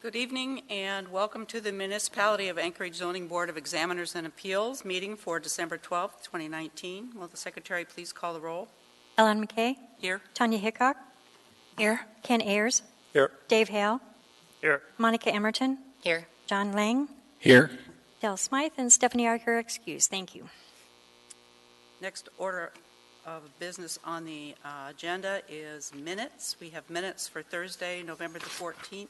Good evening and welcome to the Municipality of Anchorage Zoning Board of Examiners and Appeals meeting for December 12th, 2019. Will the Secretary please call the roll? Ellen McKay. Here. Tanya Hickok. Here. Ken Ayers. Here. Dave Hale. Here. Monica Emerton. Here. John Lang. Here. Del Smythe and Stephanie Archer excused. Thank you. Next order of business on the agenda is minutes. We have minutes for Thursday, November the 14th.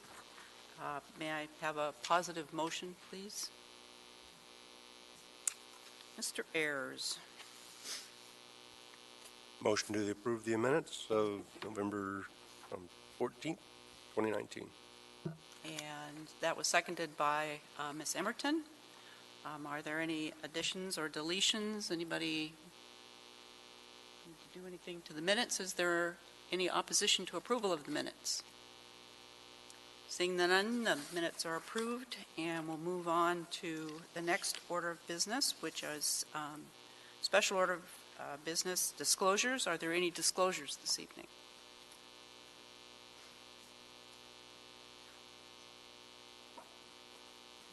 May I have a positive motion, please? Mr. Ayers. Motion to approve the minutes of November 14th, 2019. And that was seconded by Ms. Emerton. Are there any additions or deletions? Anybody need to do anything to the minutes? Is there any opposition to approval of the minutes? Seeing none, the minutes are approved, and we'll move on to the next order of business, which is special order of business disclosures. Are there any disclosures this evening?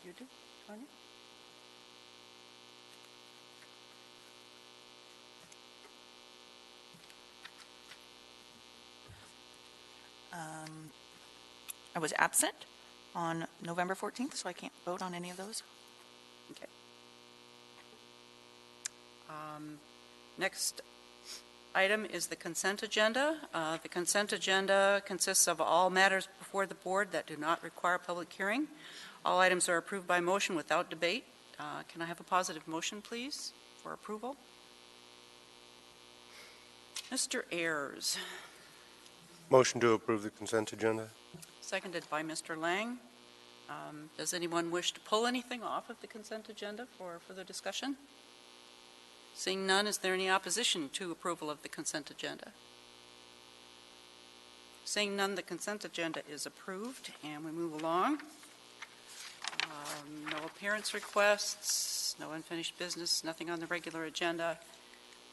You do, Tanya? I was absent on November 14th, so I can't vote on any of those. Okay. Next item is the consent agenda. The consent agenda consists of all matters before the board that do not require public hearing. All items are approved by motion without debate. Can I have a positive motion, please, for approval? Mr. Ayers. Motion to approve the consent agenda. Seconded by Mr. Lang. Does anyone wish to pull anything off of the consent agenda for further discussion? Seeing none, is there any opposition to approval of the consent agenda? Seeing none, the consent agenda is approved, and we move along. No appearance requests, no unfinished business, nothing on the regular agenda.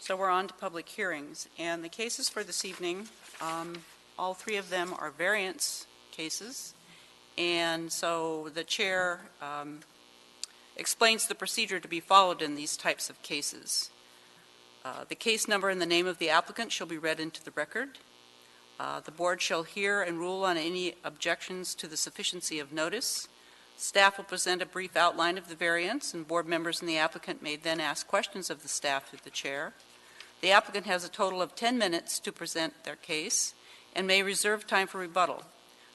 So we're on to public hearings, and the cases for this evening, all three of them are variance cases, and so the chair explains the procedure to be followed in these types of cases. The case number and the name of the applicant shall be read into the record. The board shall hear and rule on any objections to the sufficiency of notice. Staff will present a brief outline of the variance, and board members and the applicant may then ask questions of the staff through the chair. The applicant has a total of 10 minutes to present their case and may reserve time for rebuttal.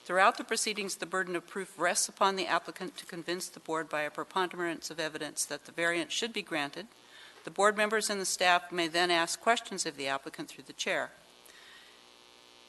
Throughout the proceedings, the burden of proof rests upon the applicant to convince the board by a preponderance of evidence that the variance should be granted. The board members and the staff may then ask questions of the applicant through the chair.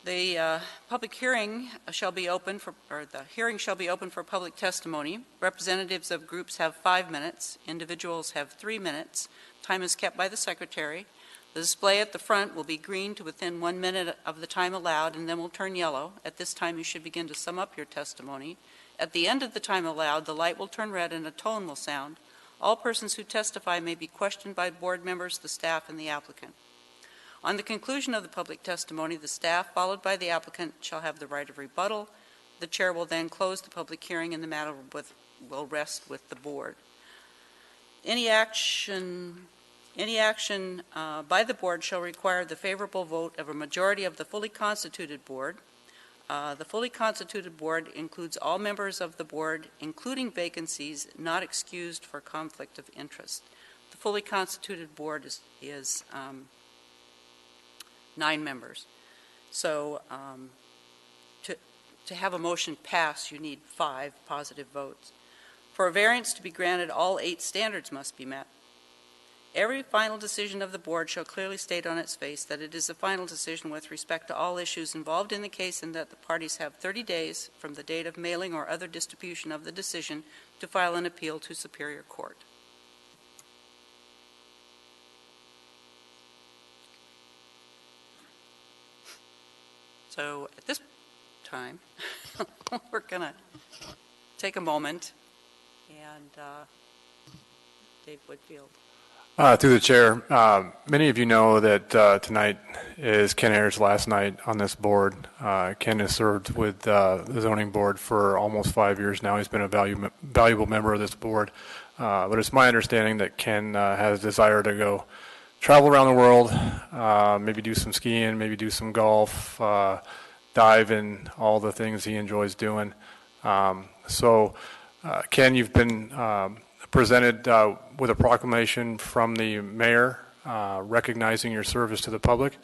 The public hearing shall be open for, or the hearing shall be open for public testimony. Representatives of groups have 5 minutes. Individuals have 3 minutes. Time is kept by the secretary. The display at the front will be green to within 1 minute of the time allowed, and then will turn yellow. At this time, you should begin to sum up your testimony. At the end of the time allowed, the light will turn red and a tone will sound. All persons who testify may be questioned by board members, the staff, and the applicant. On the conclusion of the public testimony, the staff, followed by the applicant, shall have the right of rebuttal. The chair will then close the public hearing, and the matter will rest with the board. Any action by the board shall require the favorable vote of a majority of the fully constituted board. The fully constituted board includes all members of the board, including vacancies not excused for conflict of interest. The fully constituted board is 9 members. So to have a motion pass, you need 5 positive votes. For a variance to be granted, all 8 standards must be met. Every final decision of the board shall clearly state on its face that it is a final decision with respect to all issues involved in the case, and that the parties have 30 days from the date of mailing or other distribution of the decision to file an appeal to Superior Court. So at this time, we're going to take a moment, and Dave Whitfield. Through the chair, many of you know that tonight is Ken Ayers' last night on this board. Ken has served with the zoning board for almost 5 years now. He's been a valuable member of this board. But it's my understanding that Ken has a desire to go travel around the world, maybe do some skiing, maybe do some golf, dive in all the things he enjoys doing. Ken, you've been presented with a proclamation from the mayor recognizing your service to the public.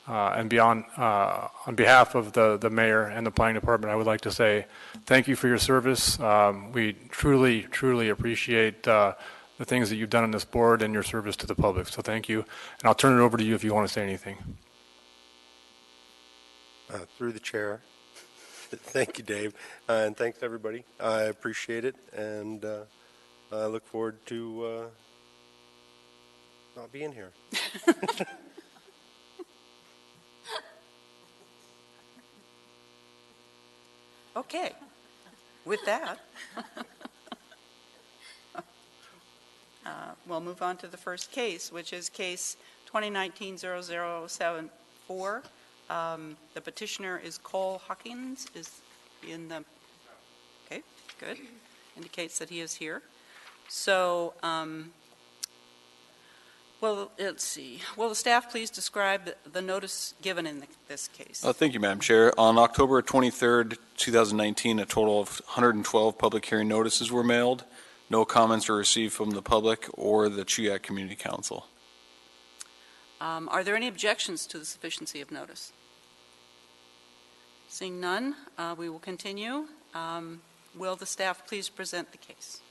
And beyond, on behalf of the mayor and the planning department, I would like to say thank you for your service. We truly, truly appreciate the things that you've done on this board and your service to the public. So thank you. And I'll turn it over to you if you want to say anything. Through the chair. Thank you, Dave. And thanks, everybody. I appreciate it. And I look forward to not being here. Okay. With that, we'll move on to the first case, which is case 2019-0074. The petitioner is Cole Hawkins, is in the, okay, good, indicates that he is here. So, well, let's see. Will the staff please describe the notice given in this case? Thank you, Madam Chair. On October 23rd, 2019, a total of 112 public hearing notices were mailed. No comments were received from the public or the Chuyak Community Council. Are there any objections to the sufficiency of notice? Seeing none, we will continue. Will the staff please present the case?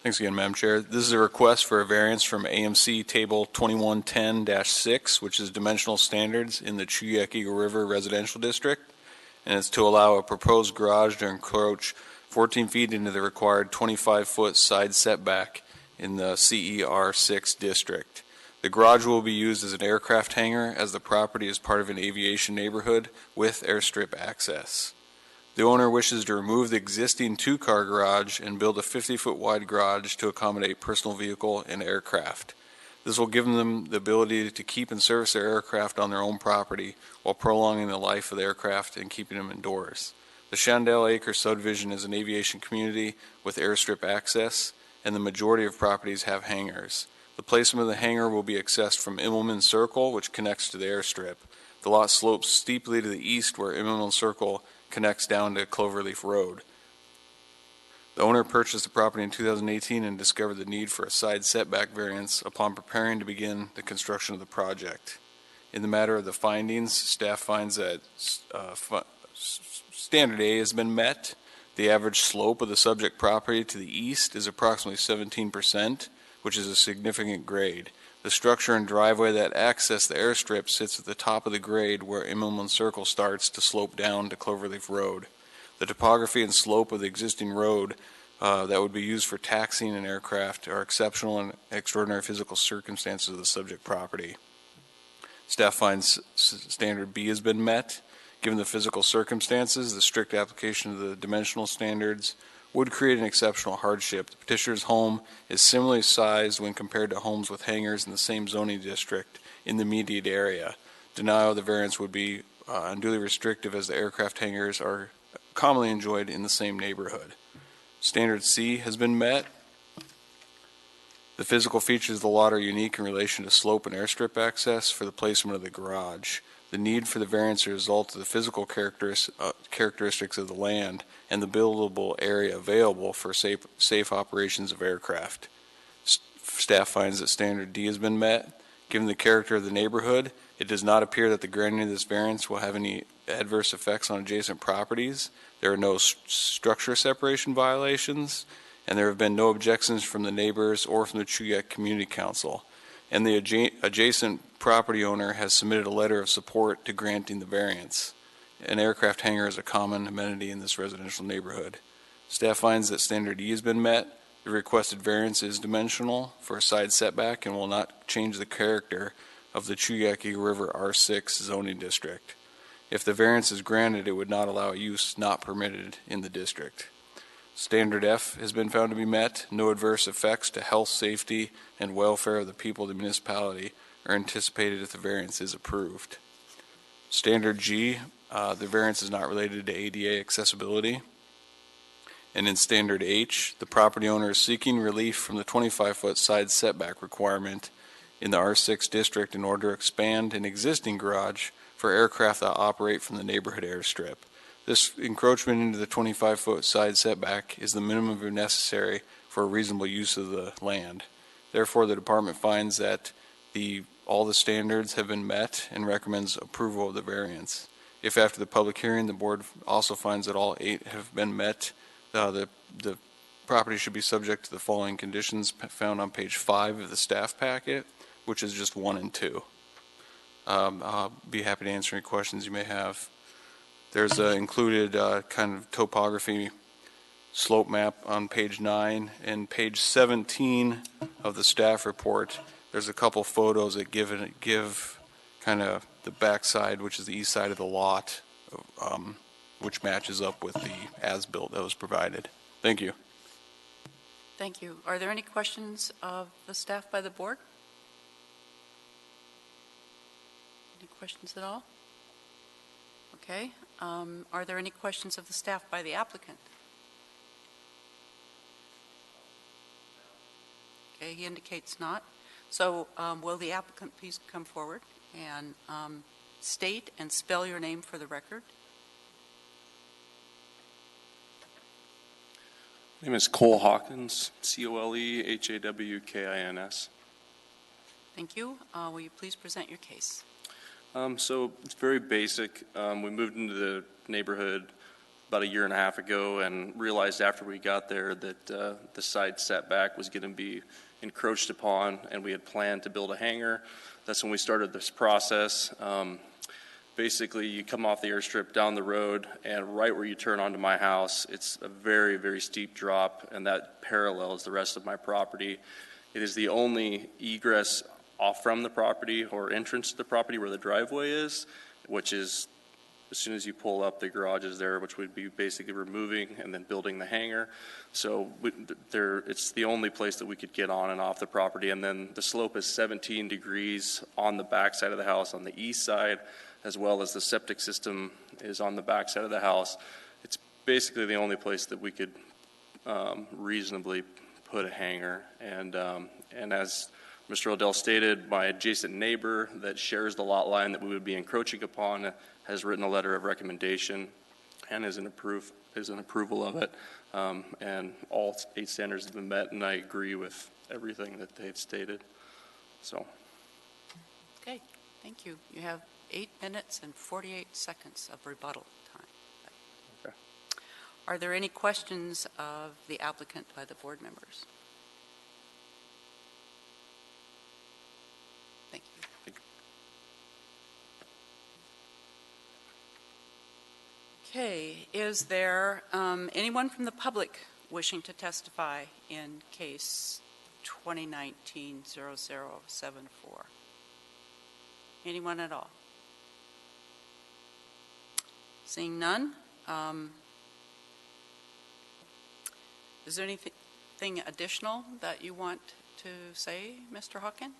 Thanks again, Madam Chair. This is a request for a variance from AMC Table 2110-6, which is dimensional standards in the Chuyak Eagle River Residential District, and it's to allow a proposed garage to encroach 14 feet into the required 25-foot side setback in the CER6 district. The garage will be used as an aircraft hangar as the property is part of an aviation neighborhood with airstrip access. The owner wishes to remove the existing two-car garage and build a 50-foot wide garage to accommodate personal vehicle and aircraft. This will give them the ability to keep and service their aircraft on their own property while prolonging the life of the aircraft and keeping them indoors. The Shandell Acres subdivision is an aviation community with airstrip access, and the majority of properties have hangars. The placement of the hangar will be accessed from Immelman Circle, which connects to the airstrip. The lot slopes steeply to the east where Immelman Circle connects down to Cloverleaf Road. The owner purchased the property in 2018 and discovered the need for a side setback variance upon preparing to begin the construction of the project. In the matter of the findings, staff finds that Standard A has been met. The average slope of the subject property to the east is approximately 17%, which is a significant grade. The structure and driveway that access the airstrip sits at the top of the grade where Immelman Circle starts to slope down to Cloverleaf Road. The topography and slope of the existing road that would be used for taxiing an aircraft are exceptional and extraordinary physical circumstances of the subject property. Staff finds Standard B has been met. Given the physical circumstances, the strict application of the dimensional standards would create an exceptional hardship. The petitioner's home is similarly sized when compared to homes with hangars in the same zoning district in the immediate area. Denial of the variance would be unduly restrictive as the aircraft hangars are commonly enjoyed in the same neighborhood. Standard C has been met. The physical features of the lot are unique in relation to slope and airstrip access for the placement of the garage. The need for the variance is a result of the physical characteristics of the land and the buildable area available for safe operations of aircraft. Staff finds that Standard D has been met. Given the character of the neighborhood, it does not appear that the granting of this variance will have any adverse effects on adjacent properties. There are no structure separation violations, and there have been no objections from the neighbors or from the Chuyak Community Council. And the adjacent property owner has submitted a letter of support to granting the variance. An aircraft hangar is a common amenity in this residential neighborhood. Staff finds that Standard E has been met. The requested variance is dimensional for a side setback and will not change the character of the Chuyak Eagle River R6 zoning district. If the variance is granted, it would not allow use not permitted in the district. Standard F has been found to be met. No adverse effects to health, safety, and welfare of the people of the municipality are anticipated if the variance is approved. Standard G, the variance is not related to ADA accessibility. And in Standard H, the property owner is seeking relief from the 25-foot side setback requirement in the R6 district in order to expand an existing garage for aircraft that operate from the neighborhood airstrip. This encroachment into the 25-foot side setback is the minimum necessary for a reasonable use of the land. Therefore, the department finds that all the standards have been met and recommends approval of the variance. If after the public hearing, the board also finds that all 8 have been met, the property should be subject to the following conditions found on page 5 of the staff packet, which is just 1 and 2. I'll be happy to answer any questions you may have. There's included kind of topography slope map on page 9, and page 17 of the staff report. There's a couple photos that give kind of the backside, which is the east side of the lot, which matches up with the as-built that was provided. Thank you. Thank you. Are there any questions of the staff by the board? Any questions at all? Okay. Are there any questions of the staff by the applicant? Okay, he indicates not. So will the applicant please come forward and state and spell your name for the record? My name is Cole Hawkins, Colehawkins. Thank you. Will you please present your case? So it's very basic. We moved into the neighborhood about 1.5 years ago and realized after we got there that the side setback was going to be encroached upon, and we had planned to build a hangar. That's when we started this process. Basically, you come off the airstrip down the road, and right where you turn onto my house, it's a very, very steep drop, and that parallels the rest of my property. It is the only egress off from the property or entrance to the property where the driveway is, which is as soon as you pull up, the garage is there, which would be basically removing and then building the hangar. So it's the only place that we could get on and off the property. And then the slope is 17 degrees on the back side of the house on the east side, as well as the septic system is on the back side of the house. It's basically the only place that we could reasonably put a hangar. And as Mr. Odell stated, my adjacent neighbor that shares the lot line that we would be encroaching upon has written a letter of recommendation and is an approval of it. And all 8 standards have been met, and I agree with everything that they've stated. So. Okay, thank you. You have 8 minutes and 48 seconds of rebuttal time. Okay. Are there any questions of the applicant by the board members? Thank you. Okay, is there anyone from the public wishing to testify in case 2019-0074? Anyone at all? Seeing none, is there anything additional that you want to say, Mr. Hawkins?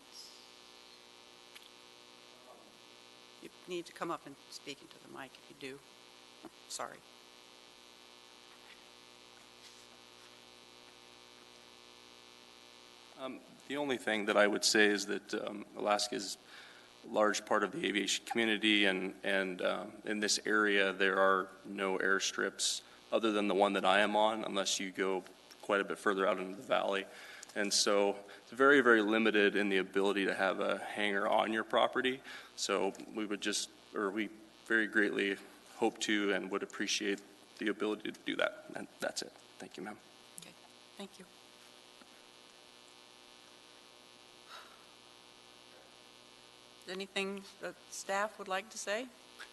You need to come up and speak into the mic if you do. Sorry. The only thing that I would say is that Alaska is a large part of the aviation community, and in this area there are no airstrips other than the one that I am on, unless you go quite a bit further out into the valley. And so it's very, very limited in the ability to have a hangar on your property. So we very greatly hope to and would appreciate the ability to do that. And that's it. Thank you, ma'am. Okay, thank you. Anything that staff would like to say?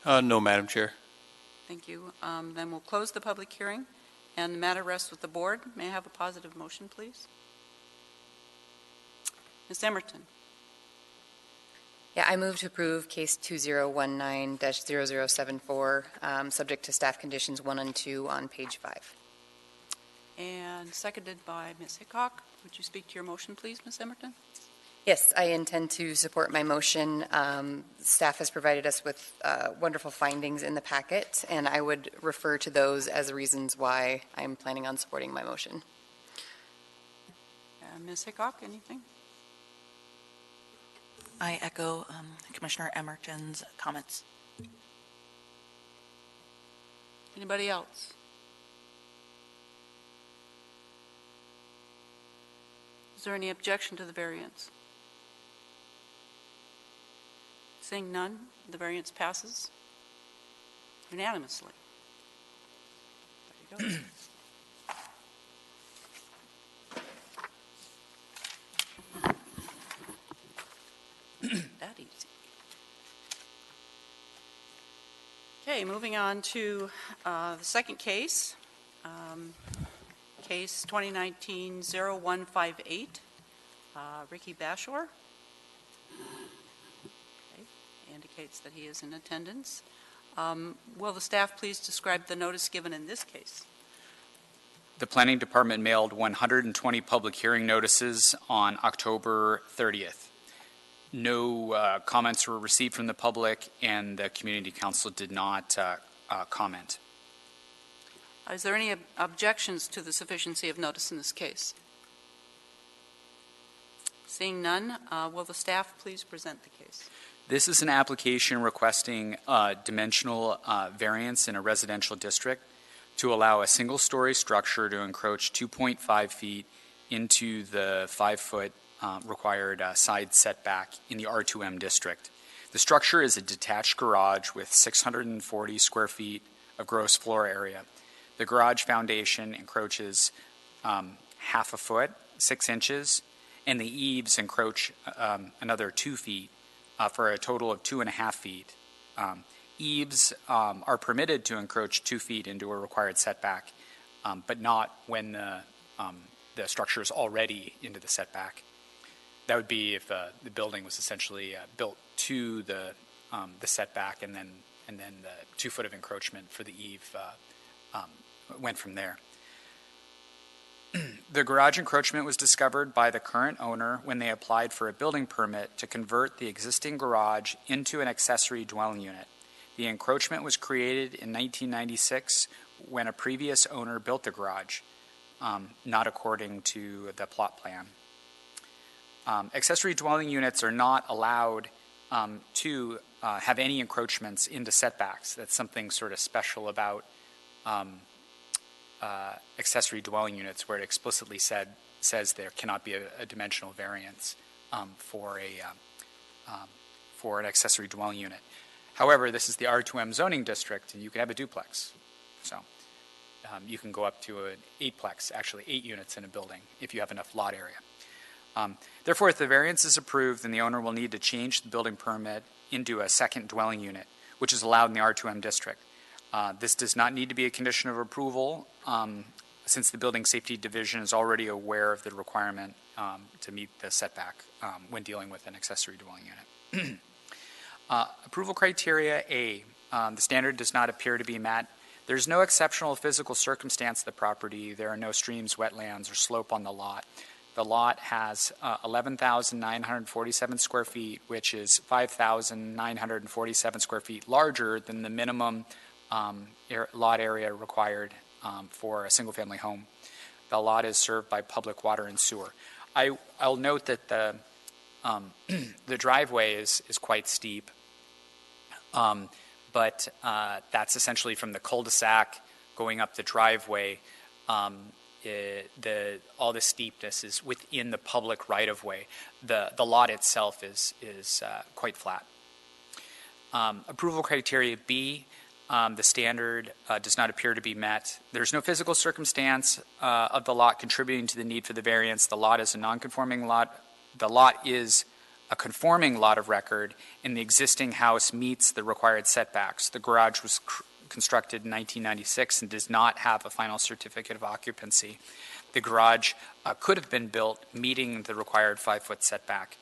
No, Madam Chair. Thank you. Then we'll close the public hearing, and the matter rests with the board. May I have a positive motion, please? Ms. Emerton. Yeah, I move to approve case 2019-0074, subject to staff conditions 1 and 2 on page 5. and seconded by Ms. Hickok. Would you speak to your motion, please, Ms. Emerton? Yes, I intend to support my motion. Staff has provided us with wonderful findings in the packet, and I would refer to those as reasons why I'm planning on supporting my motion. Ms. Hickok, anything? I echo Commissioner Emerton's comments. Anybody else? Is there any objection to the variance? Seeing none, the variance passes unanimously. There you go. That easy. Okay, moving on to the second case, case 2019-0158, Ricky Bashor. Okay, indicates that he is in attendance. Will the staff please describe the notice given in this case? The Planning Department mailed 120 public hearing notices on October 30th. No comments were received from the public, and the Community Council did not comment. Is there any objections to the sufficiency of notice in this case? Seeing none, will the staff please present the case? This is an application requesting dimensional variance in a residential district to allow a single-story structure to encroach 2.5 feet into the 5-foot required side setback in the R2M district. The structure is a detached garage with 640 square feet of gross floor area. The garage foundation encroaches half a foot, 6 inches, and the eaves encroach another 2 feet for a total of 2.5 feet. Eaves are permitted to encroach 2 feet into a required setback, but not when the structure is already into the setback. That would be if the building was essentially built to the setback, and then the 2 foot of encroachment for the eave went from there. The garage encroachment was discovered by the current owner when they applied for a building permit to convert the existing garage into an accessory dwelling unit. The encroachment was created in 1996 when a previous owner built the garage, not according to the plot plan. Accessory dwelling units are not allowed to have any encroachments into setbacks. That's something sort of special about accessory dwelling units, where it explicitly says there cannot be a dimensional variance for an accessory dwelling unit. However, this is the R2M zoning district, and you can have a duplex. So you can go up to an 8-plex, actually 8 units in a building, if you have enough lot area. Therefore, if the variance is approved, then the owner will need to change the building permit into a second dwelling unit, which is allowed in the R2M district. This does not need to be a condition of approval, since the Building Safety Division is already aware of the requirement to meet the setback when dealing with an accessory dwelling unit. Approval criteria A, the standard does not appear to be met. There's no exceptional physical circumstance of the property. There are no streams, wetlands, or slope on the lot. The lot has 11,947 square feet, which is 5,947 square feet larger than the minimum lot area required for a single-family home. The lot is served by public water and sewer. I'll note that the driveway is quite steep, but that's essentially from the cul-de-sac going up the driveway. All the steepness is within the public right-of-way. The lot itself is quite flat. Approval criteria B, the standard does not appear to be met. There's no physical circumstance of the lot contributing to the need for the variance. The lot is a non-conforming lot. The lot is a conforming lot of record, and the existing house meets the required setbacks. The garage was constructed in 1996 and does not have a final certificate of occupancy. The garage could have been built meeting the required 5-foot setback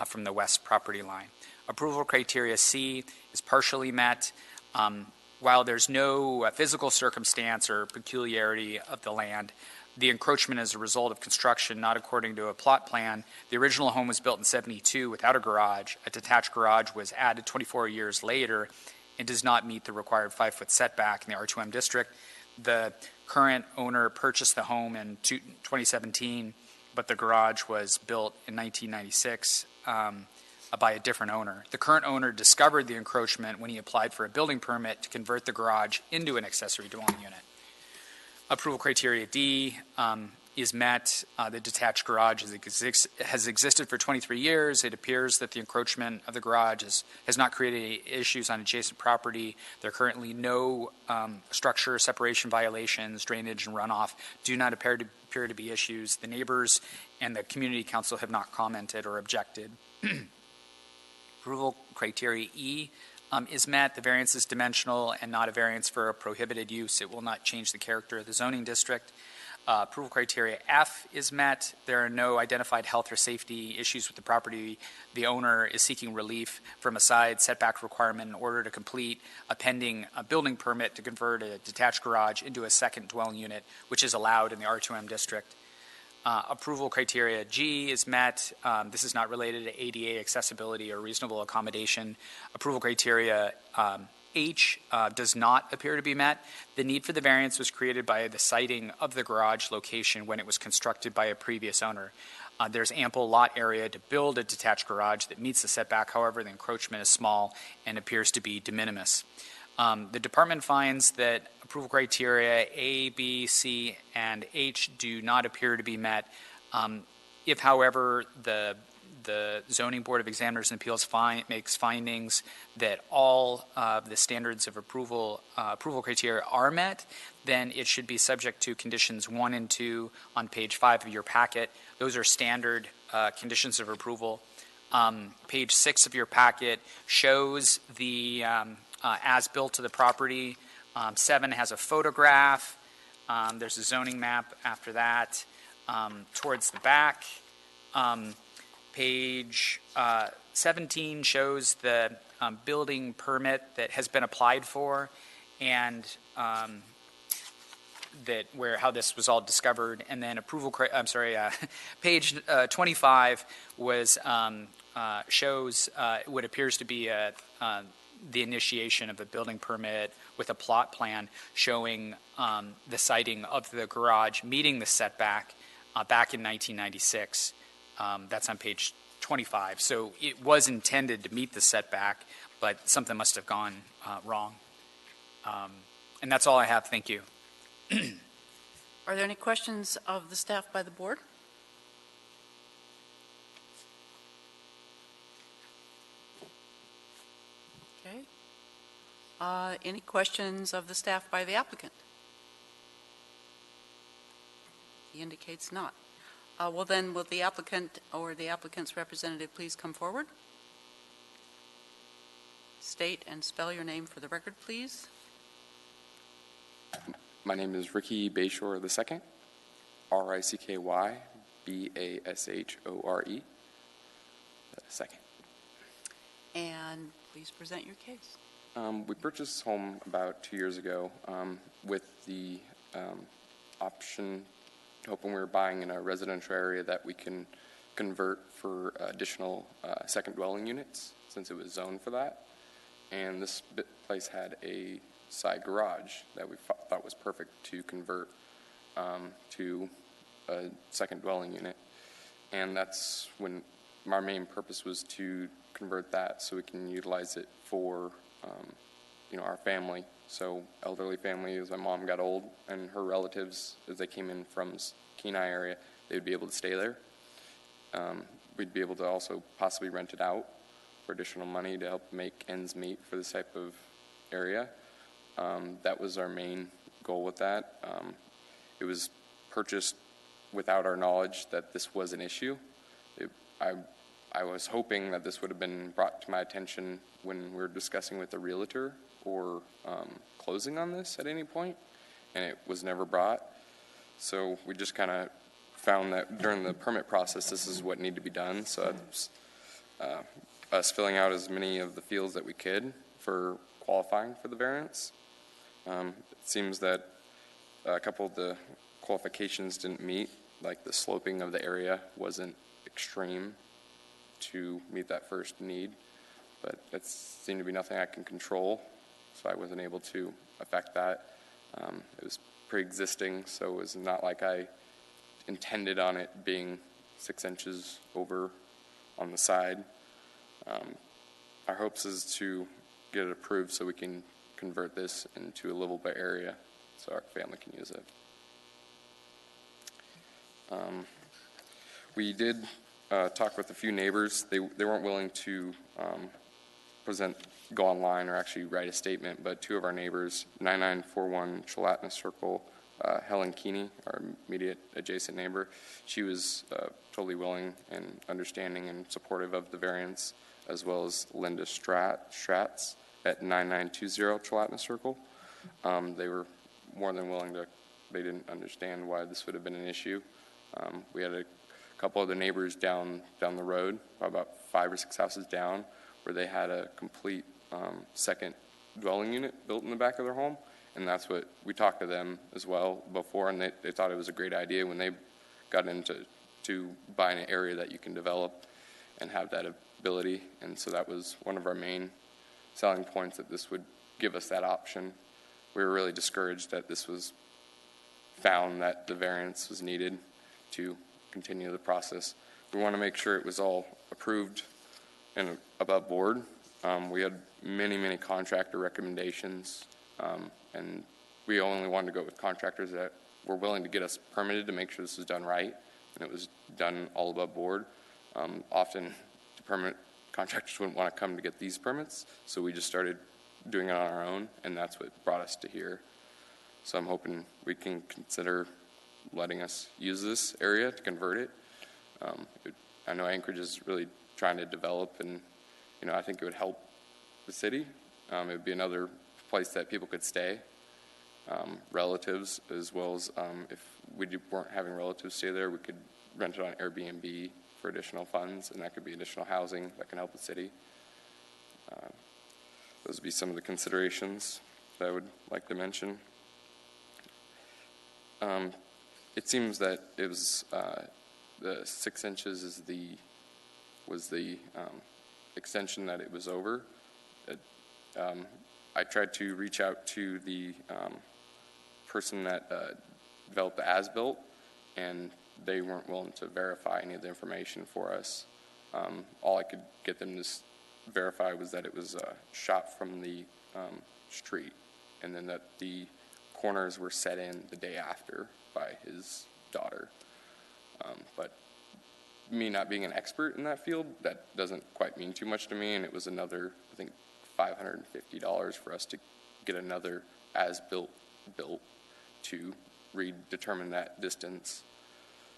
from the west property line. Approval criteria C is partially met. While there's no physical circumstance or peculiarity of the land, the encroachment as a result of construction not according to a plot plan. The original home was built in 72 without a garage. A detached garage was added 24 years later and does not meet the required 5-foot setback in the R2M district. The current owner purchased the home in 2017, but the garage was built in 1996 by a different owner. The current owner discovered the encroachment when he applied for a building permit to convert the garage into an accessory dwelling unit. Approval criteria D is met. The detached garage has existed for 23 years. It appears that the encroachment of the garage has not created any issues on adjacent property. There are currently no structure separation violations. Drainage and runoff do not appear to be issues. The neighbors and the community council have not commented or objected. Approval criteria E is met. The variance is dimensional and not a variance for a prohibited use. It will not change the character of the zoning district. Approval criteria F is met. There are no identified health or safety issues with the property. The owner is seeking relief from a side setback requirement in order to complete a pending building permit to convert a detached garage into a second dwelling unit, which is allowed in the R2M district. Approval criteria G is met. This is not related to ADA accessibility or reasonable accommodation. Approval criteria H does not appear to be met. The need for the variance was created by the siting of the garage location when it was constructed by a previous owner. There's ample lot area to build a detached garage that meets the setback. However, the encroachment is small and appears to be de minimis. The department finds that approval criteria A, B, C, and H do not appear to be met. If, however, the Zoning Board of Examiners and Appeals makes findings that all the standards of approval criteria are met, then it should be subject to conditions 1 and 2 on page 5 of your packet. Those are standard conditions of approval. Page 6 of your packet shows the as-built to the property. 7 has a photograph. There's a zoning map after that. Towards the back, page 17 shows the building permit that has been applied for and how this was all discovered. And then page 25 shows what appears to be the initiation of a building permit with a plot plan showing the siting of the garage meeting the setback back in 1996. That's on page 25. So it was intended to meet the setback, but something must have gone wrong. And that's all I have. Thank you. Are there any questions of the staff by the board? Okay. Any questions of the staff by the applicant? He indicates not. Well then, will the applicant or the applicant's representative please come forward? State and spell your name for the record, please. My name is Ricky Bayshore II, RICKY Second. And please present your case. We purchased this home about 2 years ago with the option, hoping we were buying in a residential area that we can convert for additional second dwelling units since it was zoned for that. And this place had a side garage that we thought was perfect to convert to a second dwelling unit. And that's when our main purpose was to convert that so we can utilize it for our family. So elderly family, as my mom got old and her relatives, as they came in from Kenai area, they would be able to stay there. We'd be able to also possibly rent it out for additional money to help make ends meet for this type of area. That was our main goal with that. It was purchased without our knowledge that this was an issue. I was hoping that this would have been brought to my attention when we were discussing with the realtor or closing on this at any point, and it was never brought. So we just kind of found that during the permit process, this is what needed to be done. So it's us filling out as many of the fields that we could for qualifying for the variance. It seems that a couple of the qualifications didn't meet, like the sloping of the area wasn't extreme to meet that first need, but it seemed to be nothing I can control, so I wasn't able to affect that. It was pre-existing, so it was not like I intended on it being 6 inches over on the side. Our hopes is to get it approved so we can convert this into a livable area so our family can use it. We did talk with a few neighbors. They weren't willing to go online or actually write a statement, but 2 of our neighbors, 9941 Chalatenna Circle, Helen Keeney, our immediate adjacent neighbor, she was totally willing and understanding and supportive of the variance, as well as Linda Stratz at 9920 Chalatenna Circle. They were more than willing to, they didn't understand why this would have been an issue. We had a couple other neighbors down the road, about 5 or 6 houses down, where they had a complete second dwelling unit built in the back of their home, and that's what we talked to them as well before, and they thought it was a great idea when they got into buying an area that you can develop and have that ability, and so that was one of our main selling points, that this would give us that option. We were really discouraged that this was found that the variance was needed to continue the process. We want to make sure it was all approved and above board. We had many contractor recommendations, and we only wanted to go with contractors that were willing to get us permitted to make sure this was done right, and it was done all above board. Often the permit contractors wouldn't want to come to get these permits, so we just started doing it on our own, and that's what brought us to here. So I'm hoping we can consider letting us use this area to convert it. I know Anchorage is really trying to develop, and I think it would help the city. It would be another place that people could stay, relatives, as well as if we weren't having relatives stay there, we could rent it on Airbnb for additional funds, and that could be additional housing that can help the city. Those would be some of the considerations that I would like to mention. It seems that it was the 6 inches was the extension that it was over. I tried to reach out to the person that developed the as-built, and they weren't willing to verify any of the information for us. All I could get them to verify was that it was shot from the street, and then that the corners were set in the day after by his daughter. But me not being an expert in that field, that doesn't quite mean too much to me, and it was another, I think, $550 for us to get another as-built to redetermine that distance.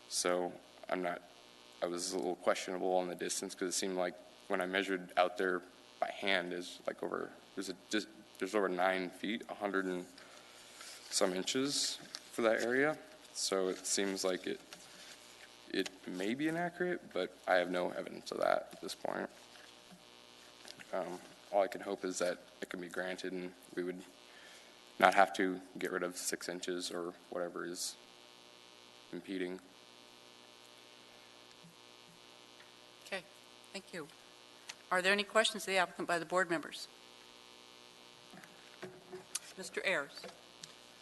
So I was a little questionable on the distance, because it seemed like when I measured out there by hand is like there's over 9 feet, 100 and some inches for that area. So it seems like it may be inaccurate, but I have no evidence of that at this point. All I can hope is that it can be granted and we would not have to get rid of 6 inches or whatever is impeding. Okay, thank you. Are there any questions of the applicant by the board members? Mr. Ayers.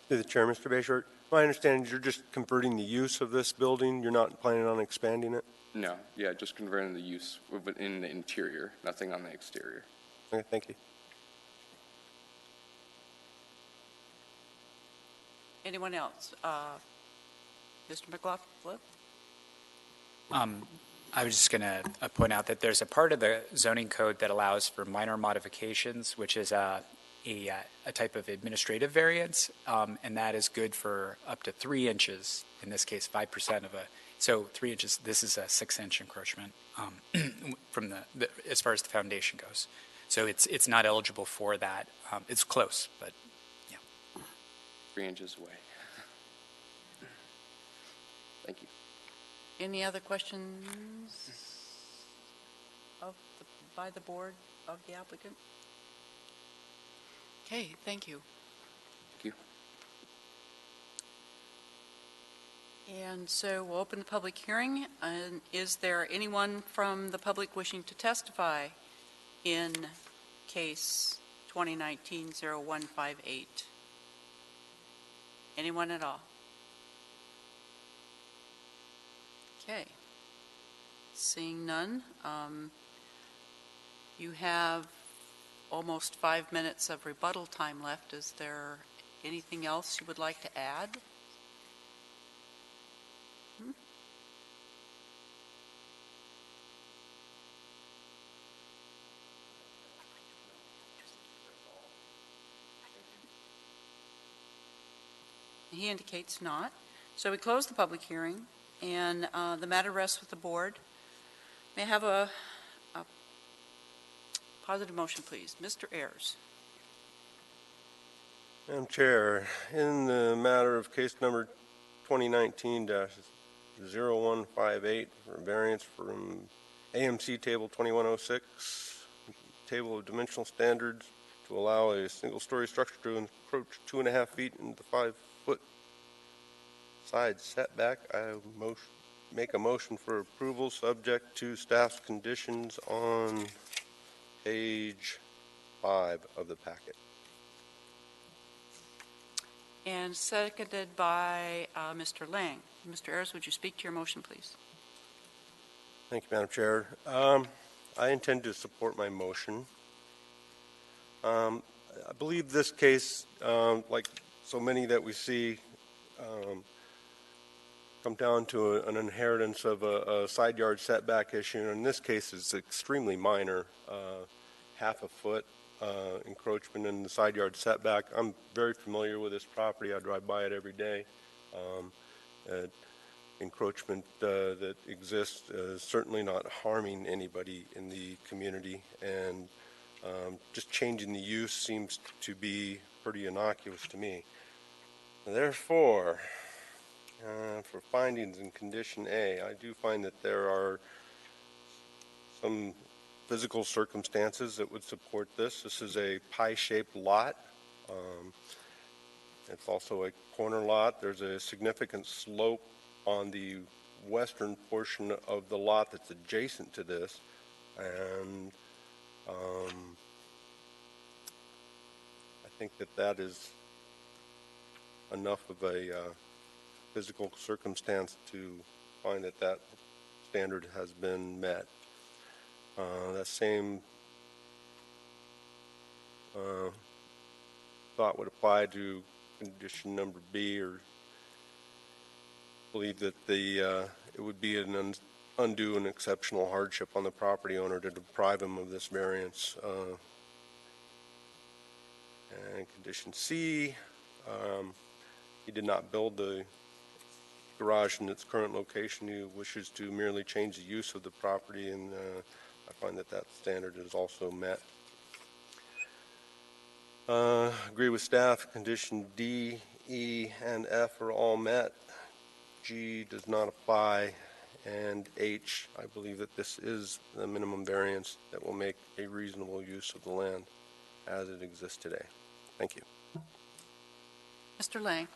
Through the chair, Mr. Bayshort, my understanding is you're just converting the use of this building. You're not planning on expanding it? No, yeah, just converting the use in the interior, nothing on the exterior. Okay, thank you. Anyone else? Mr. McLaughlin? I was just going to point out that there's a part of the zoning code that allows for minor modifications, which is a type of administrative variance, and that is good for up to 3 inches, in this case 5% of so 3 inches, this is a 6-inch encroachment from as far as the foundation goes. So it's not eligible for that. It's close, but yeah. 3 inches away. Thank you. Any other questions by the board of the applicant? Okay, thank you. Thank you. And so we'll open the public hearing. And is there anyone from the public wishing to testify in case 2019-0158? Anyone at all? Okay. Seeing none, you have almost 5 minutes of rebuttal time left. Is there anything else you would like to add? He indicates not. So we close the public hearing, and the matter rests with the board. May I have a positive motion, please? Mr. Ayers. Madam Chair, in the matter of case number 2019-0158 for variance from AMC Table 2106, Table of Dimensional Standards, to allow a single-story structure to encroach 2.5 feet into the 5-foot side setback, I make a motion for approval subject to staff's conditions on page 5 of the packet. And seconded by Mr. Lang. Mr. Ayers, would you speak to your motion, please? Thank you, Madam Chair. I intend to support my motion. I believe this case, like so many that we see, come down to an inheritance of a side yard setback issue. And in this case, it's extremely minor, half a foot encroachment in the side yard setback. I'm very familiar with this property. I drive by it every day. Encroachment that exists is certainly not harming anybody in the community, and just changing the use seems to be pretty innocuous to me. Therefore, for findings in condition A, I do find that there are some physical circumstances that would support this. This is a pie-shaped lot. It's also a corner lot. There's a significant slope on the western portion of the lot that's adjacent to this, and I think that that is enough of a physical circumstance to find that that standard has been met. That same thought would apply to condition number B, or believe that it would be an undue and exceptional hardship on the property owner to deprive him of this variance. And condition C, he did not build the garage in its current location. He wishes to merely change the use of the property, and I find that that standard is also met. Agree with staff. Condition D, E, and F are all met. G does not apply, and H, I believe that this is the minimum variance that will make a reasonable use of the land as it exists today. Thank you. Mr. Lang.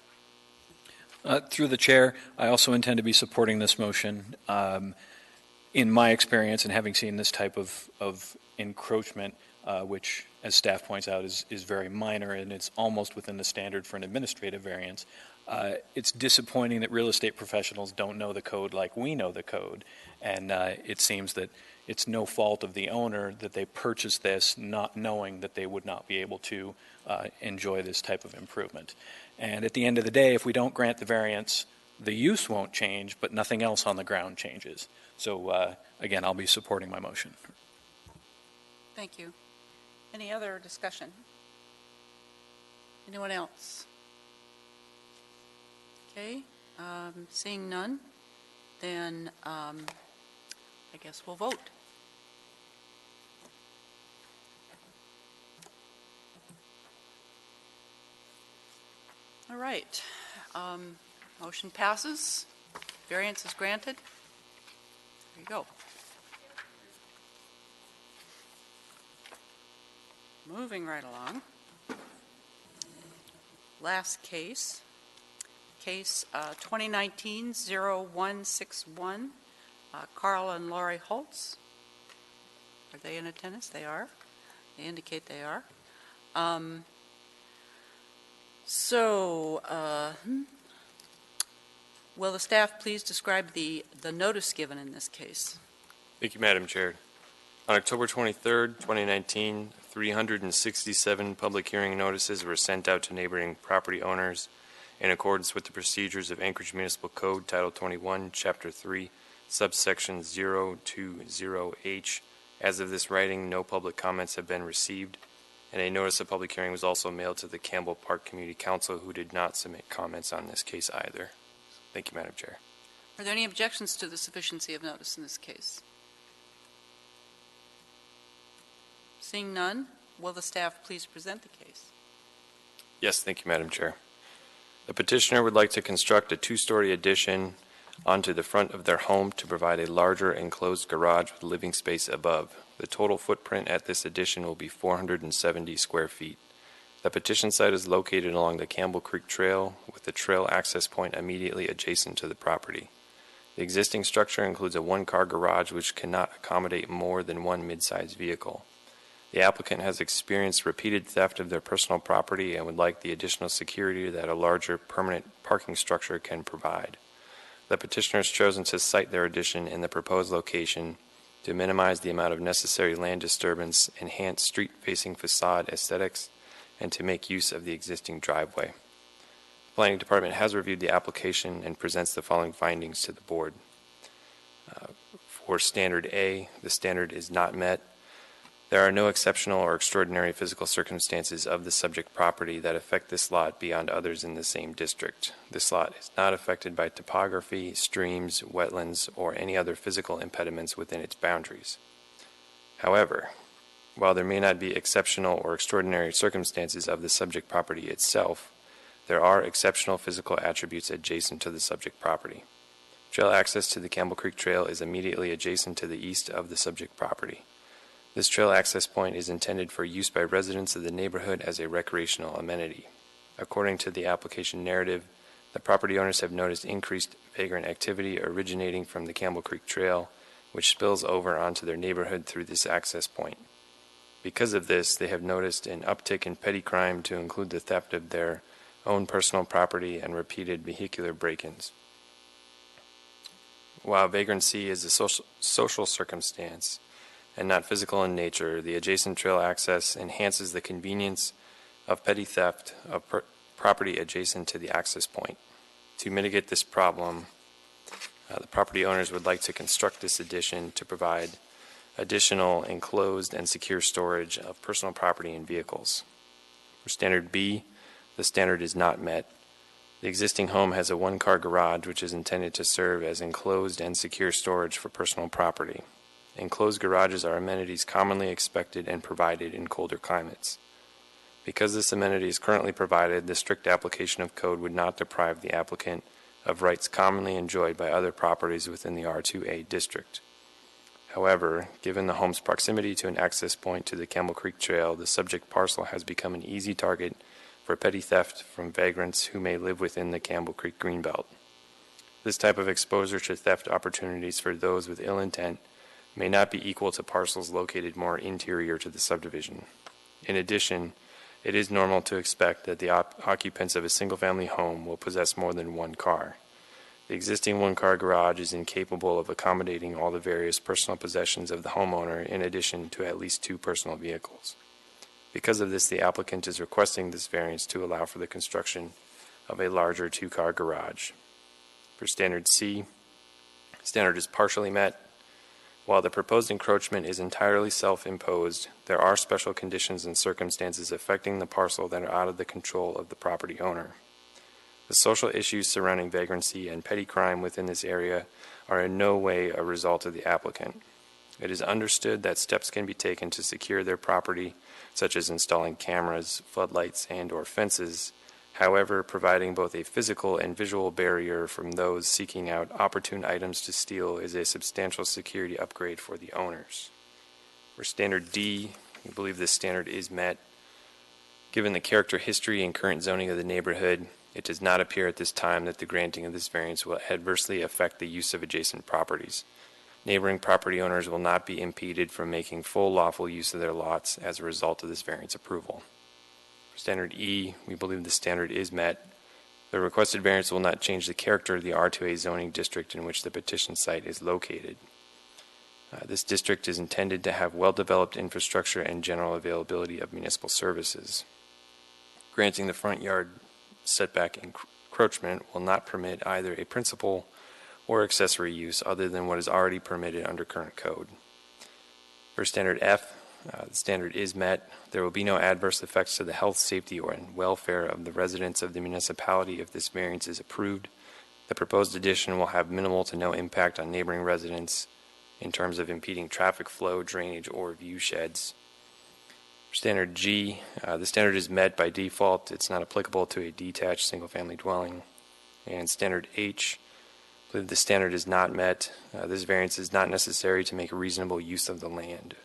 Through the chair, I also intend to be supporting this motion. In my experience and having seen this type of encroachment, which, as staff points out, is very minor and it's almost within the standard for an administrative variance, it's disappointing that real estate professionals don't know the code like we know the code. And it seems that it's no fault of the owner that they purchased this not knowing that they would not be able to enjoy this type of improvement. And at the end of the day, if we don't grant the variance, the use won't change, but nothing else on the ground changes. So again, I'll be supporting my motion. Thank you. Any other discussion? Anyone else? Okay, seeing none, then I guess we'll vote. All right, motion passes. Variance is granted. There you go. Moving right along. Last case, case 2019-0161, Carl and Lori Holtz. Are they in attendance? They are. They indicate they are. Will the staff please describe the notice given in this case? Thank you, Madam Chair. On October 23rd, 2019, 367 public hearing notices were sent out to neighboring property owners in accordance with the procedures of Anchorage Municipal Code, Title 21, Chapter 3, subsection 020H. As of this writing, no public comments have been received, and a notice of public hearing was also mailed to the Campbell Park Community Council, who did not submit comments on this case either. Thank you, Madam Chair. Are there any objections to the sufficiency of notice in this case? Seeing none, will the staff please present the case? Yes, thank you, Madam Chair. The petitioner would like to construct a two-story addition onto the front of their home to provide a larger enclosed garage with living space above. The total footprint at this addition will be 470 square feet. The petition site is located along the Campbell Creek Trail with the trail access point immediately adjacent to the property. The existing structure includes a one-car garage which cannot accommodate more than one mid-sized vehicle. The applicant has experienced repeated theft of their personal property and would like the additional security that a larger permanent parking structure can provide. The petitioner has chosen to site their addition in the proposed location to minimize the amount of necessary land disturbance, enhance street-facing facade aesthetics, and to make use of the existing driveway. The Planning Department has reviewed the application and presents the following findings to the board. For Standard A, the standard is not met. There are no exceptional or extraordinary physical circumstances of the subject property that affect this lot beyond others in the same district. This lot is not affected by topography, streams, wetlands, or any other physical impediments within its boundaries. However, while there may not be exceptional or extraordinary circumstances of the subject property itself, there are exceptional physical attributes adjacent to the subject property. Trail access to the Campbell Creek Trail is immediately adjacent to the east of the subject property. This trail access point is intended for use by residents of the neighborhood as a recreational amenity. According to the application narrative, the property owners have noticed increased vagrant activity originating from the Campbell Creek Trail, which spills over onto their neighborhood through this access point. Because of this, they have noticed an uptick in petty crime to include the theft of their own personal property and repeated vehicular break-ins. While vagrancy is a social circumstance and not physical in nature, the adjacent trail access enhances the convenience of petty theft of property adjacent to the access point. To mitigate this problem, the property owners would like to construct this addition to provide additional enclosed and secure storage of personal property and vehicles. For Standard B, the standard is not met. The existing home has a one-car garage which is intended to serve as enclosed and secure storage for personal property. Enclosed garages are amenities commonly expected and provided in colder climates. Because this amenity is currently provided, the strict application of code would not deprive the applicant of rights commonly enjoyed by other properties within the R2A district. However, given the home's proximity to an access point to the Campbell Creek Trail, the subject parcel has become an easy target for petty theft from vagrants who may live within the Campbell Creek Greenbelt. This type of exposure to theft opportunities for those with ill intent may not be equal to parcels located more interior to the subdivision. In addition, it is normal to expect that the occupants of a single-family home will possess more than one car. The existing one-car garage is incapable of accommodating all the various personal possessions of the homeowner in addition to at least two personal vehicles. Because of this, the applicant is requesting this variance to allow for the construction of a larger two-car garage. For Standard C, standard is partially met. While the proposed encroachment is entirely self-imposed, there are special conditions and circumstances affecting the parcel that are out of the control of the property owner. The social issues surrounding vagrancy and petty crime within this area are in no way a result of the applicant. It is understood that steps can be taken to secure their property, such as installing cameras, floodlights, and/or fences. However, providing both a physical and visual barrier from those seeking out opportune items to steal is a substantial security upgrade for the owners. For Standard D, we believe this standard is met. Given the character, history, and current zoning of the neighborhood, It does not appear at this time that the granting of this variance will adversely affect the use of adjacent properties. Neighboring property owners will not be impeded from making full lawful use of their lots as a result of this variance approval. For standard E, we believe the standard is met. The requested variance will not change the character of the R2A zoning district in which the petition site is located. This district is intended to have well-developed infrastructure and general availability of municipal services. Granting the front yard setback encroachment will not permit either a principal or accessory use other than what is already permitted under current code. For standard F, the standard is met. There will be no adverse effects to the health, safety, or welfare of the residents of the municipality if this variance is approved. The proposed addition will have minimal to no impact on neighboring residents in terms of impeding traffic flow, drainage, or view sheds. For standard G, the standard is met by default. It's not applicable to a detached single-family dwelling. And standard H, I believe the standard is not met. This variance is not necessary to make reasonable use of the land.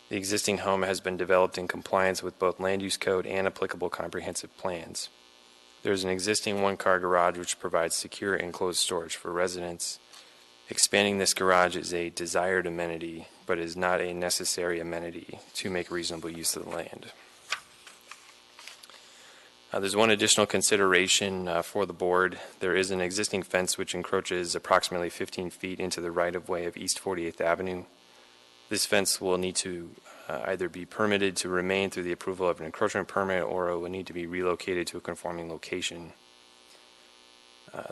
The existing home has been developed in compliance with both land use code and applicable comprehensive plans. There is an existing one-car garage which provides secure enclosed storage for residents. Expanding this garage is a desired amenity, but is not a necessary amenity to make reasonable use of the land. There's one additional consideration for the board. There is an existing fence which encroaches approximately 15 feet into the right-of-way of East 48th Avenue. This fence will need to either be permitted to remain through the approval of an encroachment permit, or it will need to be relocated to a conforming location.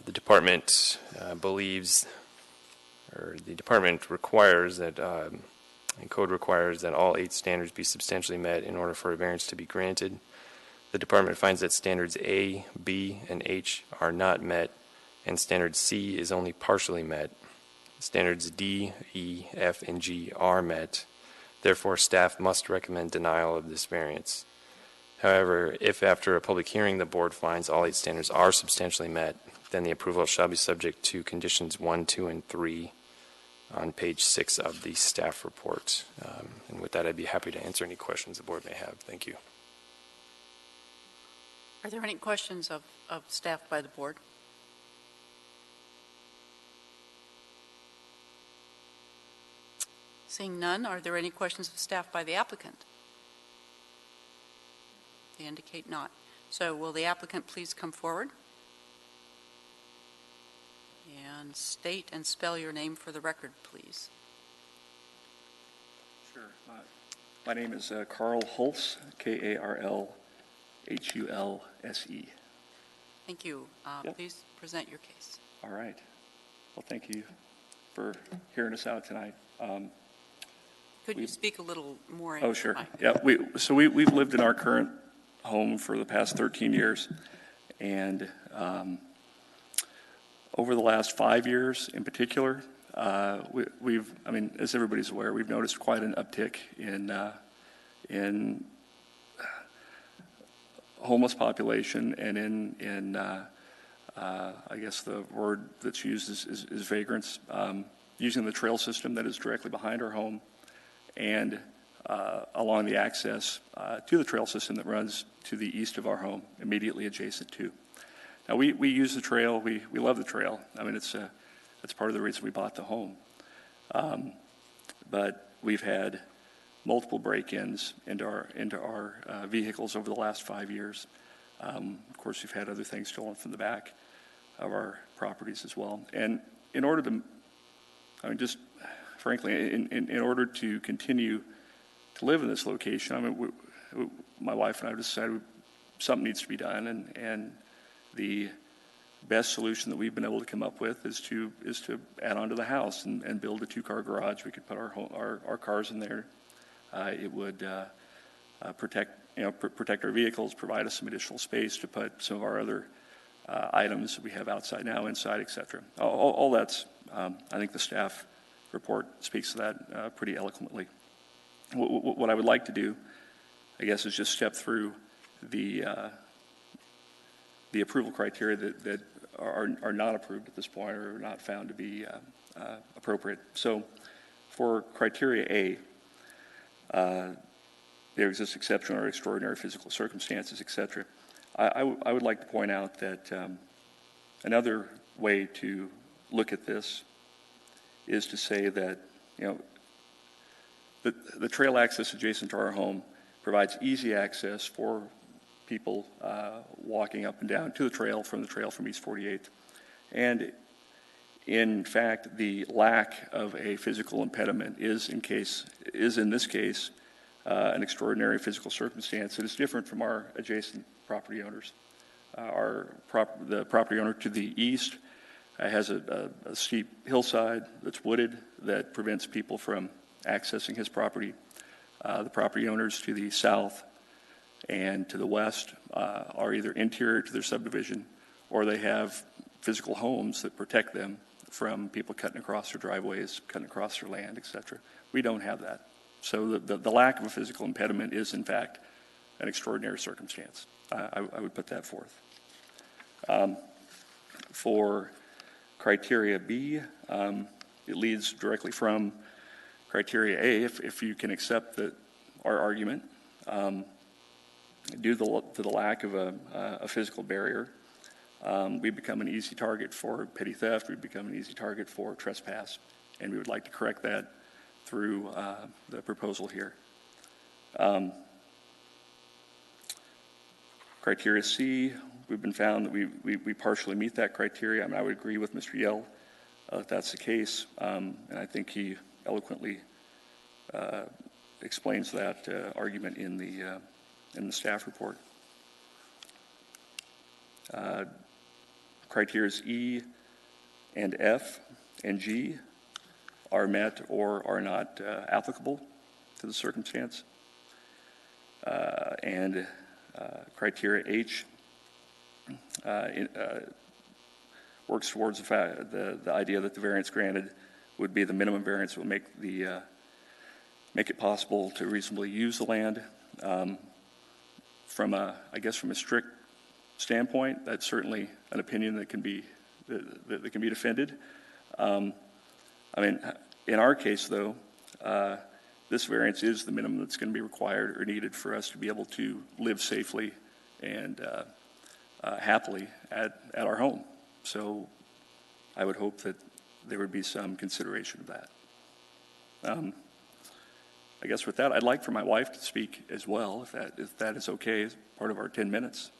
The department believes, or the department requires that, and code requires that all 8 standards be substantially met in order for a variance to be granted. The department finds that standards A, B, and H are not met, and standard C is only partially met. Standards D, E, F, and G are met. Therefore, staff must recommend denial of this variance. However, if after a public hearing the board finds all 8 standards are substantially met, then the approval shall be subject to conditions 1, 2, and 3 on page 6 of the staff report. And with that, I'd be happy to answer any questions the board may have. Thank you. Are there any questions of staff by the board? Seeing none, are there any questions of staff by the applicant? They indicate not. So will the applicant please come forward and state and spell your name for the record, please? Sure. My name is Carl Hulse, K-A-R-L-H-U-L-S-E. Thank you. Yep. Please present your case. All right. Well, thank you for hearing us out tonight. Could you speak a little more? Oh, sure. Yeah. We've lived in our current home for the past 13 years, and over the last 5 years in particular, as everybody's aware, we've noticed quite an uptick in homeless population, and in I guess the word that's used is vagrants, using the trail system that is directly behind our home and along the access to the trail system that runs to the east of our home, immediately adjacent to. Now, we use the trail. We love the trail. I mean, that's part of the reason we bought the home. But we've had multiple break-ins into our vehicles over the last 5 years. Of course, we've had other things stolen from the back of our properties as well. And in order to, just frankly, in order to continue to live in this location, my wife and I decided something needs to be done, and the best solution that we've been able to come up with is to add on to the house and build a 2-car garage. We could put our cars in there. It would protect our vehicles, provide us some additional space to put some of our other items that we have outside now inside, etc. All that's, I think the staff report speaks to that pretty eloquently. What I would like to do, I guess, is just step through the approval criteria that are not approved at this point or are not found to be appropriate. So for criteria A, there exists exceptional or extraordinary physical circumstances, etc. I would like to point out that another way to look at this is to say that, you know, the trail access adjacent to our home provides easy access for people walking up and down to the trail from East 48th. And in fact, the lack of a physical impediment is in this case an extraordinary physical circumstance that is different from our adjacent property owners. The property owner to the east has a steep hillside that's wooded that prevents people from accessing his property. The property owners to the south and to the west are either interior to their subdivision or they have physical homes that protect them from people cutting across their driveways, cutting across their land, etc. We don't have that. So the lack of a physical impediment is, in fact, an extraordinary circumstance. I would put that forth. For criteria B, it leads directly from criteria A, if you can accept our argument, due to the lack of a physical barrier, we become an easy target for petty theft, we become an easy target for trespass, and we would like to correct that through the proposal here. Criteria C, we've been found that we partially meet that criteria. I mean, I would agree with Mr. Yell if that's the case, and I think he eloquently explains that argument in the staff report. Criteria E and F and G are met or are not applicable to the circumstance. And criteria H works towards the idea that the variance granted would be the minimum variance that will make it possible to reasonably use the land. From a strict standpoint, that's certainly an opinion that can be defended. I mean, in our case, though, this variance is the minimum that's going to be required or needed for us to be able to live safely and happily at our home. So I would hope that there would be some consideration of that. I guess with that, I'd like for my wife to speak as well, if that is okay, as part of our 10 minutes.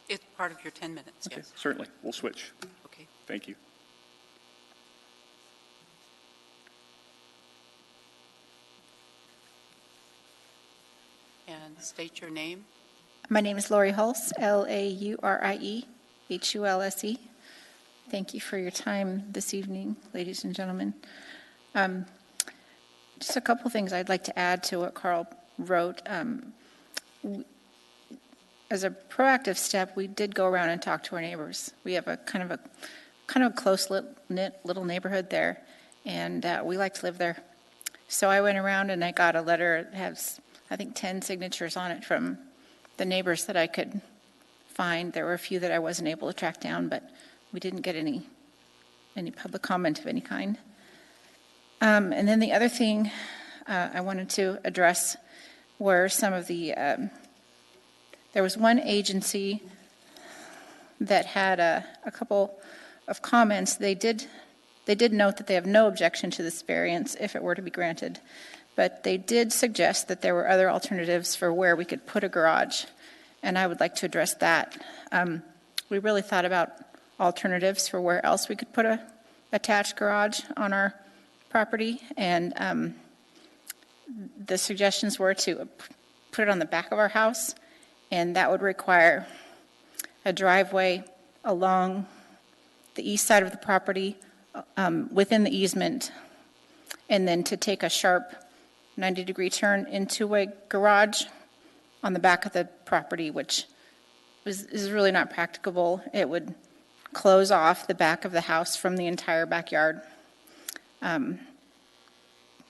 It's part of your 10 minutes, Okay, yes. certainly. We'll switch. Okay. Thank you. And state your name. My name is Lori Hulse, Laurie Hulse. Thank you for your time this evening, ladies and gentlemen. Just a couple things I'd like to add to what Carl wrote. As a proactive step, we did go around and talk to our neighbors. We have a kind of close-knit little neighborhood there, and we like to live there. So I went around and I got a letter that has, I think, 10 signatures on it from the neighbors that I could find. There were a few that I wasn't able to track down, but we didn't get any public comment of any kind. And then the other thing I wanted to address were some of the, there was one agency that had a couple of comments. They did note that they have no objection to this variance if it were to be granted, but they did suggest that there were other alternatives for where we could put a garage, and I would like to address that. We really thought about alternatives for where else we could put a attached garage on our property, and the suggestions were to put it on the back of our house, and that would require a driveway along the east side of the property within the easement, and then to take a sharp 90-degree turn into a garage on the back of the property, which is really not practicable. It would close off the back of the house from the entire backyard.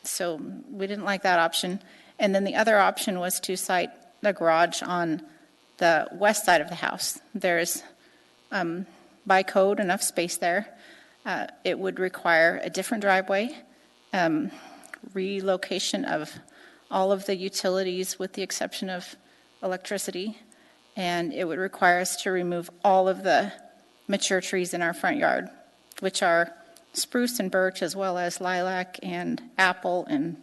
So we didn't like that option. And then the other option was to site the garage on the west side of the house. There's, by code, enough space there. It would require a different driveway, relocation of all of the utilities with the exception of electricity, and it would require us to remove all of the mature trees in our front yard, which are spruce and birch, as well as lilac and apple and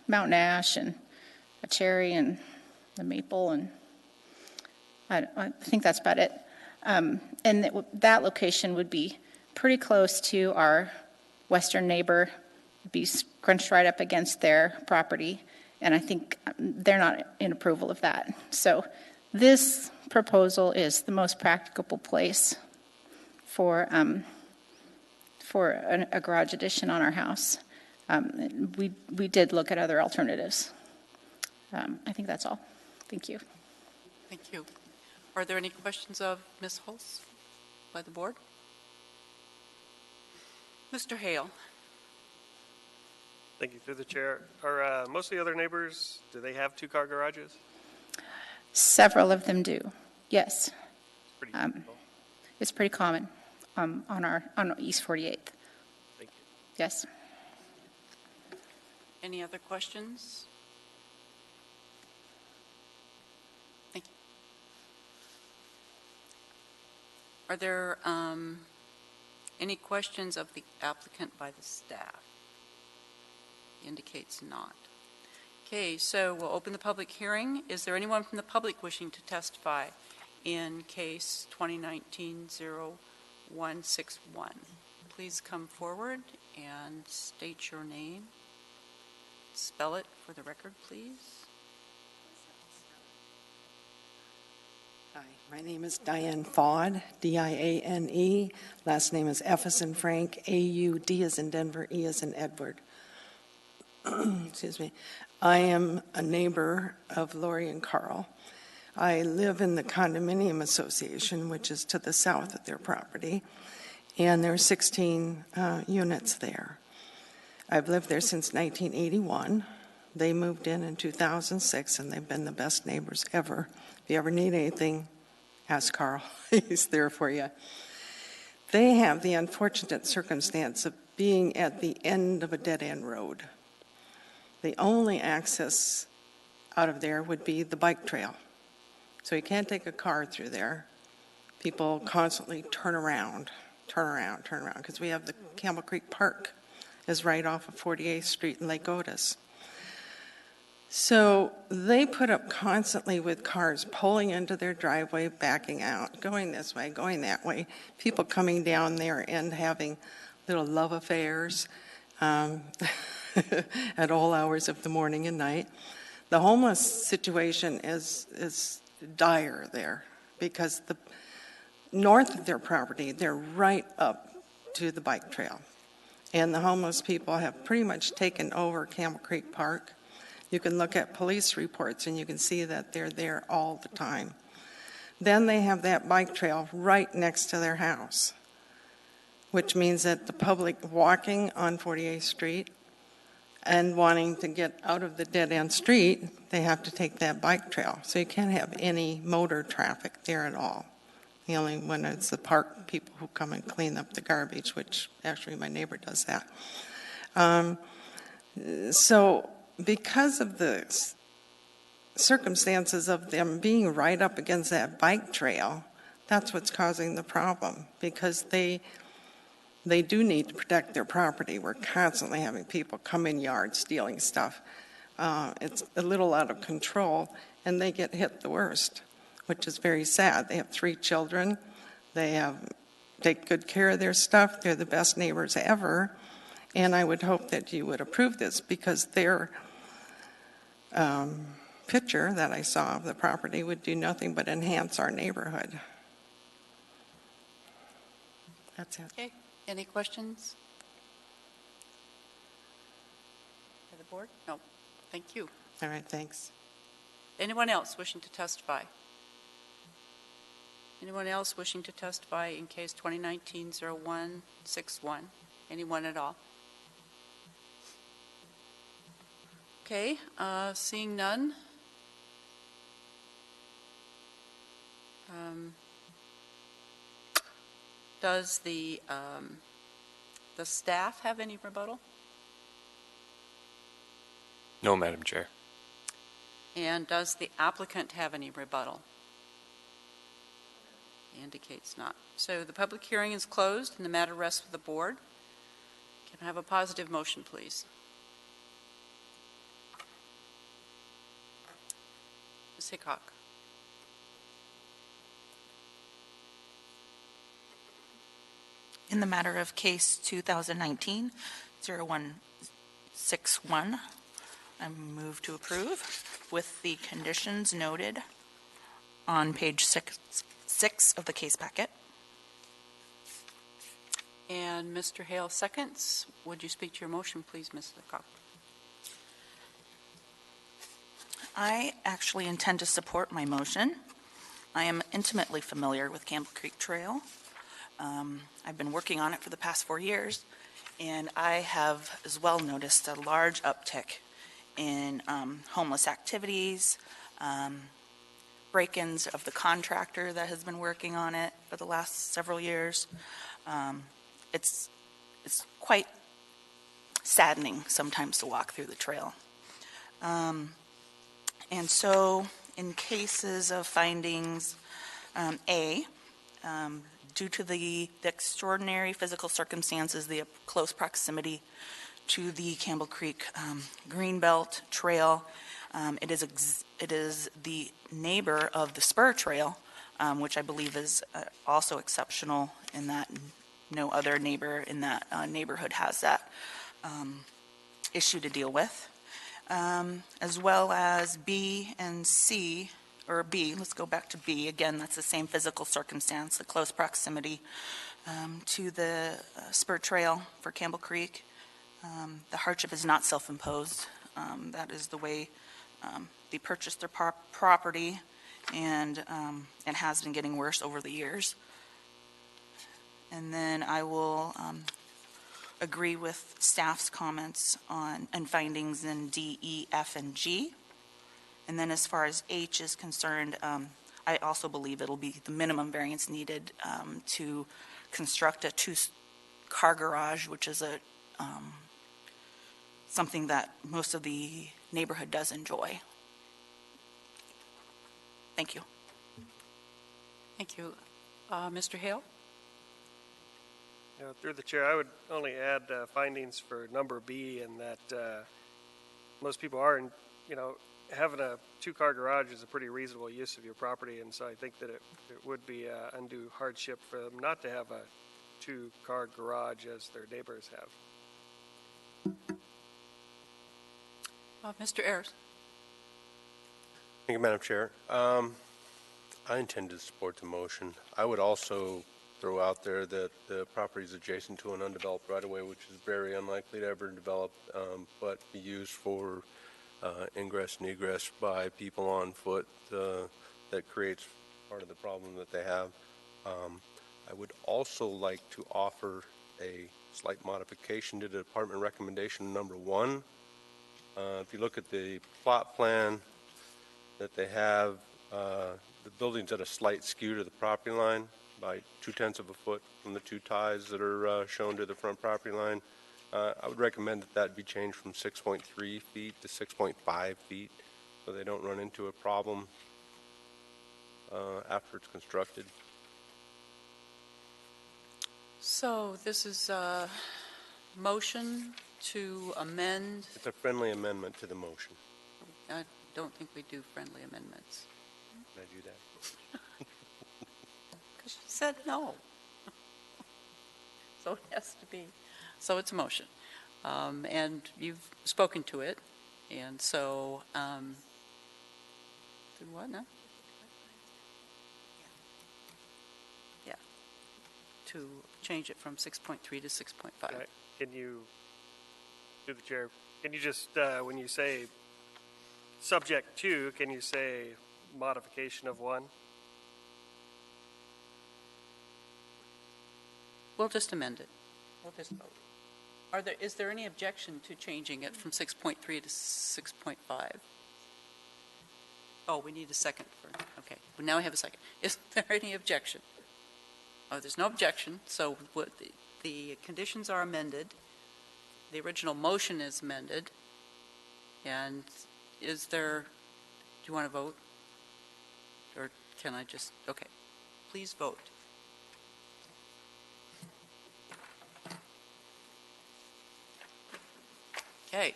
mountain ash and a cherry and the maple, and I think that's about it. And that location would be pretty close to our western neighbor, be scrunched right up against their property, and I think they're not in approval of that. So this proposal is the most practicable place for a garage addition on our house. We did look at other alternatives. I think that's all. Thank you. Thank you. Are there any questions of Ms. Hulse by the board? Mr. Hale. Thank you. Through the chair. Are most of the other neighbors, do they have two-car garages? Several of them do, yes. Pretty typical. It's pretty common on East 48th. Thank you. Yes. Any other questions? Thank you. Are there any questions of the applicant by the staff? Indicates not. Okay, so we'll open the public hearing. Is there anyone from the public wishing to testify in case 2019-0161? Please come forward and state your name. Spell it for the record, please. Hi, my name is Diane Faude, D-I-A-N-E. Last name is F as in Frank, A-U-D as in Denver, E as in Edward. Excuse me. I am a neighbor of Lori and Carl. I live in the condominium association, which is to the south of their property, and there are 16 units there. I've lived there since 1981. They moved in 2006, and they've been the best neighbors ever. If you ever need anything, ask Carl. He's there for you. They have the unfortunate circumstance of being at the end of a dead-end road. The only access out of there would be the bike trail. So you can't take a car through there. People constantly turn around, because we have the Campbell Creek Park is right off of 48th Street in Lake Otis. So they put up constantly with cars pulling into their driveway, backing out, going this way, going that way, people coming down there and having little love affairs at all hours of the morning and night. The homeless situation is dire there because the north of their property, they're right up to the bike trail. And the homeless people have pretty much taken over Campbell Creek Park. You can look at police reports and you can see that they're there all the time. Then they have that bike trail right next to their house, which means that the public walking on 48th Street and wanting to get out of the dead-end street, they have to take that bike trail. So you can't have any motor traffic there at all. The only one is the park people who come and clean up the garbage, which actually my neighbor does that. So because of the circumstances of them being right up against that bike trail, that's what's causing the problem, because they do need to protect their property. We're constantly having people come in yards stealing stuff. It's a little out of control, and they get hit the worst, which is very sad. They have 3 children. They take good care of their stuff. They're the best neighbors ever, and I would hope that you would approve this, because their picture that I saw of the property would do nothing but enhance our neighborhood. That's it. Okay. Any questions? By the board? No. Thank you. All right, thanks. Anyone else wishing to testify? Anyone else wishing to testify in case 2019-0161? Anyone at all? Okay, seeing none. Does the staff have any rebuttal? No, Madam Chair. And does the applicant have any rebuttal? indicates not. So the public hearing is closed and the matter rests with the board. Can I have a positive motion, please? Ms. Hickok. In the matter of case 2019-0161, I move to approve with the conditions noted on page 6 of the case packet. And Mr. Hale seconds. Would you speak to your motion, please, Ms. Hickok? I actually intend to support my motion. I am intimately familiar with Campbell Creek Trail. I've been working on it for the past 4 years, and I have as well noticed a large uptick in homeless activities, break-ins of the contractor that has been working on it for the last several years. It's quite saddening sometimes to walk through the trail. And so in cases of findings due to the extraordinary physical circumstances, the close proximity to the Campbell Creek Greenbelt Trail, it is the neighbor of the Spur Trail, which I believe is also exceptional in that no other neighbor in that neighborhood has that issue to deal with, as well as B and C, or B, let's go back to B. Again, that's the same physical circumstance, the close proximity to the Spur Trail for Campbell Creek. The hardship is not self-imposed. That is the way they purchased their property, and it has been getting worse over the years. And then I will agree with staff's comments on and findings in D, E, F, and G. And then as far as H is concerned, I also believe it'll be the minimum variance needed to construct a two-car garage, which is something that most of the neighborhood does enjoy. Thank you. Thank you. Mr. Hale? Through the chair, I would only add findings for number B, and that most people are, having a two-car garage is a pretty reasonable use of your property, and so I think that it would be undue hardship for them not to have a two-car garage as their neighbors have. Mr. Ayers? Thank you, Madam Chair. I intend to support the motion. I would also throw out there that the property is adjacent to an undeveloped right-of-way, which is very unlikely to ever develop, but be used for ingress and egress by people on foot. That creates part of the problem that they have. I would also like to offer a slight modification to the department recommendation number 1. If you look at the plot plan that they have, the building's at a slight skew to the property line by 0.2 of a foot from the 2 ties that are shown to the front property line. I would recommend that be changed from 6.3 feet to 6.5 feet so they don't run into a problem after it's constructed. So this is a motion to amend. It's a friendly amendment to the motion. I don't think we do friendly amendments. Can I do that? Because you said no. So it has to be. So it's a motion. And you've spoken to it. And so, do what now? Yeah. To change it from 6.3 to 6.5. Right. Can you, through the chair, can you just, when you say subject to, can you say modification of 1? We'll just amend it. We'll just vote. Is there any objection to changing it from 6.3 to 6.5? Oh, we need a second. Okay, well, now we have a second. Is there any objection? Oh, there's no objection, so the conditions are amended. The original motion is amended. And do you want to vote? Or can I just, okay. please vote. Okay.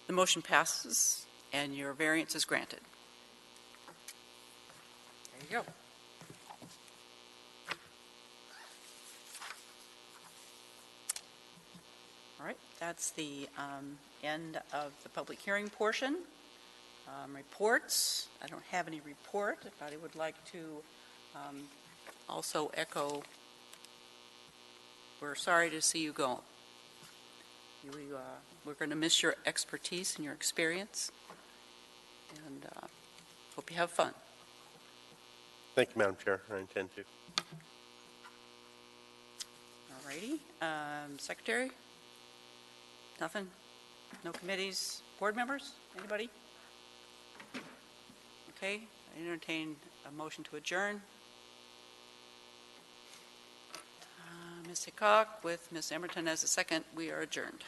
The motion passes, and your variance is granted. There you go. All right, that's the end of the public hearing portion. Reports, I don't have any report. If I would like to also echo, we're sorry to see you go. We're going to miss your expertise and your experience, and hope you have fun. Thank you, Madam Chair. I intend to. All righty. Secretary? Nothing? No committees? Board members? Anybody? Okay. I entertain a motion to adjourn. Ms. Hickok with Ms. Emerton as a second. We are adjourned.